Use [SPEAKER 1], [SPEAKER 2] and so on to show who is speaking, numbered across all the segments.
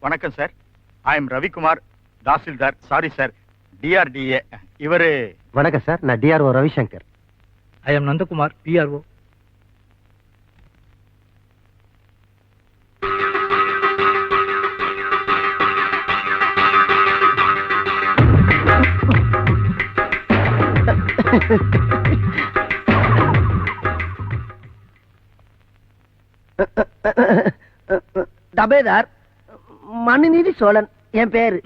[SPEAKER 1] வணக்கம் sir. I am Ravikumar, tahsildar. Sorry sir, DRDA. இவரு.
[SPEAKER 2] வணக்கம் சார், நான் DRO Ravishankar.
[SPEAKER 3] I am Nandakumar, PRO.
[SPEAKER 4] தபேதார் மனுநீதி சோழன் என் பேரு.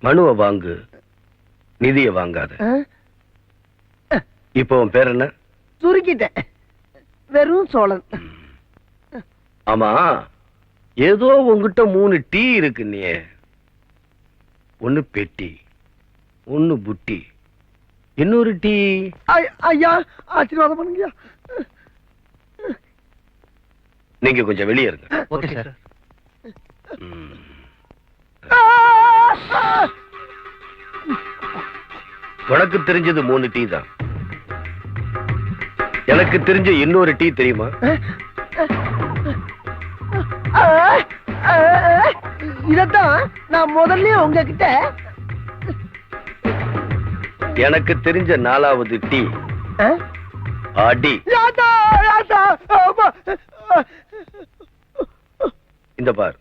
[SPEAKER 5] மனுவை வாங்கு, நிதியை வாங்காத. இப்போ உன் பேர் என்ன?
[SPEAKER 4] சுருக்கிட்டேன், வெறும் சோழன்.
[SPEAKER 5] ஆமா, ஏதோ உங்ககிட்ட 3 டீ இருக்கு. நீ ஒண்ணு பெட்டி, ஒண்ணு புட்டி, இன்னொரு டீ.
[SPEAKER 4] ஐயா ஆசீர்வாதம் பண்ணுங்கய்யா.
[SPEAKER 5] நீங்க கொஞ்சம் வெளியே இருங்க.
[SPEAKER 3] Okay sir.
[SPEAKER 5] உனக்கு தெரிஞ்சது 3 டீ தான். எனக்கு தெரிஞ்ச இன்னொரு டீ தெரியுமா?
[SPEAKER 4] இதத்தான் நான் முதல்ல உங்ககிட்ட.
[SPEAKER 5] எனக்கு தெரிஞ்ச 4வது டீ அடி. இந்த பார்,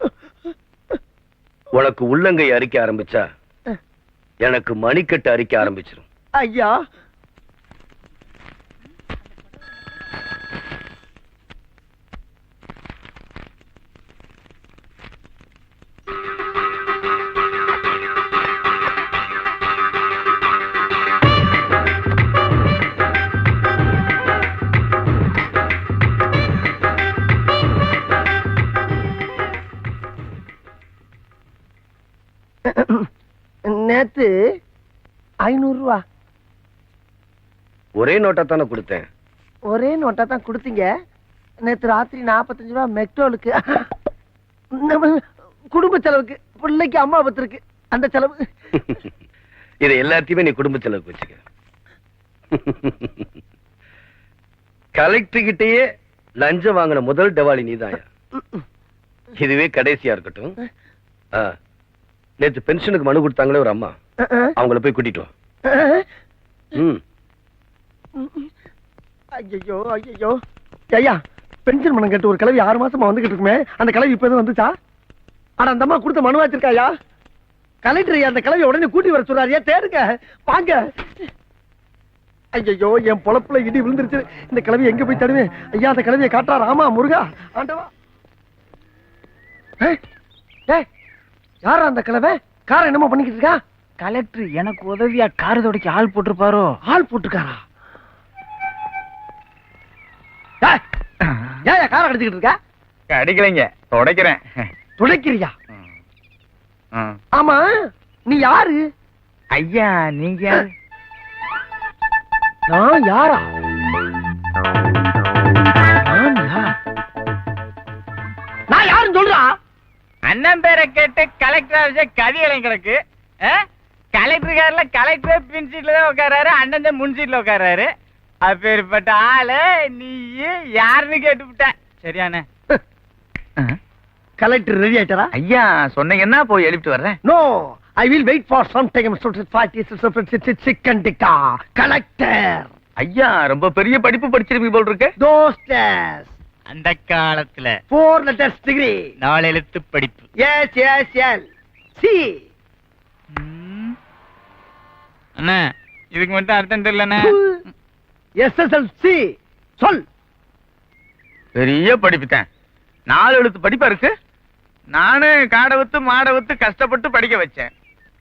[SPEAKER 5] உனக்கு உள்ளங்கை அரிக்க ஆரம்பிச்சா எனக்கு மணிக்கட்டு அரிக்க ஆரம்பிச்சிடும்.
[SPEAKER 4] ஐயா நேத்து 500 ரூபா
[SPEAKER 5] ஒரே நோட்டா தானே கொடுத்தேன்.
[SPEAKER 4] ஒரே நோட்டா தான் கொடுத்தீங்க. நேத்து ராத்திரி 45 ரூபா மெக்டோலுக்கு, குடும்ப செலவுக்கு, பிள்ளைக்கு அம்மா பத்திருக்கு, அந்த செலவு.
[SPEAKER 5] இதை எல்லாத்தையுமே நீ குடும்ப செலவுக்கு வச்சுக்க. கலெக்டர் கிட்டயே லஞ்சம் வாங்கின முதல் டவாலி நீதான். இதுவே கடைசியா இருக்கட்டும். நேத்து பென்ஷனுக்கு மனு கொடுத்தாங்களே ஒரு அம்மா, அவங்கள போய் கூட்டிட்டு வா.
[SPEAKER 4] ஐயோ ஐயோ ஐயா, பென்ஷன் மனம் கேட்டு ஒரு கிளவி 6 மாசமா வந்துகிட்டு இருக்குமே, அந்த கிளவி இப்ப எதுவும் வந்துச்சா? ஆனா அந்த அம்மா கொடுத்த மனு வச்சிருக்காயா? கலெக்டர் அந்த கிளவி உடனே கூட்டி வர சொல்றாரியா? தேடுங்க, வாங்க. ஐயோ, என் பொழப்புல இடி விழுந்துருச்சு. இந்த கிளவி எங்க போய் தடுவேன்? ஐயா, அந்த கிளவியை காட்டுறா. ராமா முருகா ஆண்டவா. யாரா அந்த கிழவை? கார என்னமோ பண்ணிக்கிட்டு இருக்கா?
[SPEAKER 3] கலெக்டர் எனக்கு உதவியா கார் துடைக்க ஆள் போட்டிருப்பாரோ?
[SPEAKER 4] ஆள் போட்டுக்காரா? ஏன் கார அடிச்சுக்கிட்டு இருக்கா?
[SPEAKER 1] அடிக்கலைங்க, துடைக்கிறேன்.
[SPEAKER 4] துடைக்கிறியா? ஆமா, நீ யாரு?
[SPEAKER 3] ஐயா, நீங்க யாரு?
[SPEAKER 4] நான் யாரா? நான் யாருன்னு சொல்றா?
[SPEAKER 3] அண்ணன் பேரை கேட்டு கலெக்டர் ஆஃபீஸ் கதியலை கிடக்கு. கலெக்டர் கார்ல கலெக்டர் பின் சீட்ல தான் உட்காராரு, அண்ணன் முன் சீட்ல உட்காராரு. அப்பேற்பட்ட ஆளு நீ யாருன்னு கேட்டுவிட்ட. சரியானே?
[SPEAKER 4] கலெக்டர் ரெடி ஆயிட்டாரா?
[SPEAKER 3] ஐயா சொன்னீங்கன்னா போய் எழுப்பிட்டு வர்றேன்.
[SPEAKER 4] No, I will wait for some time. Chicken tikka collector.
[SPEAKER 3] ஐயா ரொம்ப பெரிய படிப்பு படிச்சிருப்பீங்க போல் இருக்கு.
[SPEAKER 4] தோஸ்டஸ்
[SPEAKER 3] அந்த காலத்துல
[SPEAKER 4] 4 letters degree,
[SPEAKER 3] 4 எழுத்து படிப்பு.
[SPEAKER 4] yes yes yes சி.
[SPEAKER 3] அண்ணா இதுக்கு மட்டும் அர்த்தம் தெரியலண்ணே.
[SPEAKER 4] SSLC சொல்.
[SPEAKER 3] பெரிய படிப்புதான், 4 எழுத்து படிப்பா இருக்கு. நானு காடவத்து மாடவத்து கஷ்டப்பட்டு படிக்க வச்சேன்.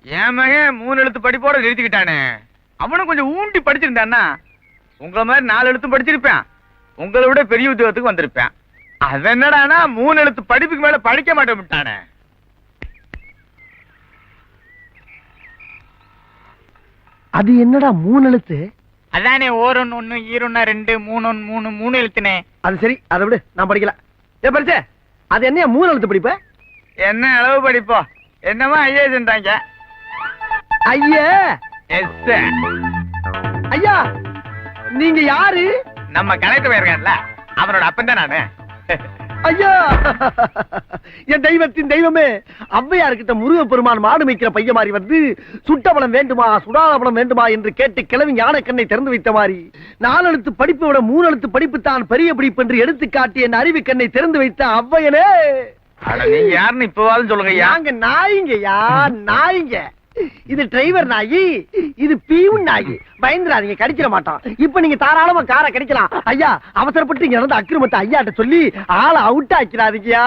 [SPEAKER 3] என் மகன் 3 எழுத்து படிப்போட நிறுத்திக்கிட்டானே. அவனும் கொஞ்சம் ஊண்டி படிச்சிருந்தான்னா உங்களை மாதிரி 4 எழுத்தும் படிச்சிருப்பேன். உங்களை விட பெரிய உத்தியோகத்துக்கு வந்திருப்பேன். அது என்னடானா 3 எழுத்து படிப்புக்கு மேல படிக்க மாட்டேன் விட்டானே.
[SPEAKER 4] அது என்னடா 3 எழுத்து?
[SPEAKER 3] அதானே ஓரொன்னு 1 ஈரொன்னா 2 3 3 3 எழுத்துனே.
[SPEAKER 4] அது சரி, அதை விடு, நான் படிக்கல. ஏ படிச்சே, அது என்ன 3 எழுத்து படிப்பு?
[SPEAKER 3] என்ன அளவு படிப்போ? என்னமா ஐஏன்றாங்க.
[SPEAKER 4] ஐயா
[SPEAKER 3] எஸ்
[SPEAKER 4] ஐயா, நீங்க யாரு?
[SPEAKER 3] நம்ம கலெக்டர் போயிருக்கான்ல, அவனோட அப்பன் தான் நானு.
[SPEAKER 4] ஐயா என் தெய்வத்தின் தெய்வமே, ஔவையார்கிட்ட முருகப்பெருமான் மாடு மேய்க்கிற பைய மாதிரி வந்து சுட்டபலம் வேண்டுமா சுடாபலம் வேண்டுமா என்று கேட்டு கிளவி ஞான கண்ணை திறந்து வைத்த மாதிரி 4 எழுத்து படிப்பை விட 3 எழுத்து படிப்பு தான் பெரிய படிப்பு என்று எடுத்து காட்டி என் அறிவு கண்ணை திறந்து வைத்த ஔவையனே.
[SPEAKER 3] அட நீங்க யாருன்னு இப்பவாதும் சொல்லுங்க ஐயா.
[SPEAKER 4] நாங்க நாய்ங்கய்யா, நாய்ங்க. இது டிரைவர் நாயி, இது பீவுன் நாயி. பயந்துராதீங்க, கடிச்சிட மாட்டான். இப்ப நீங்க தாராளமா காரை கடிக்கலாம். ஐயா அவசரப்பட்டு இங்க நடந்த அக்கிரமத்தை ஐயாட்ட சொல்லி ஆளை அவுட் ஆக்கிறாதீங்கயா.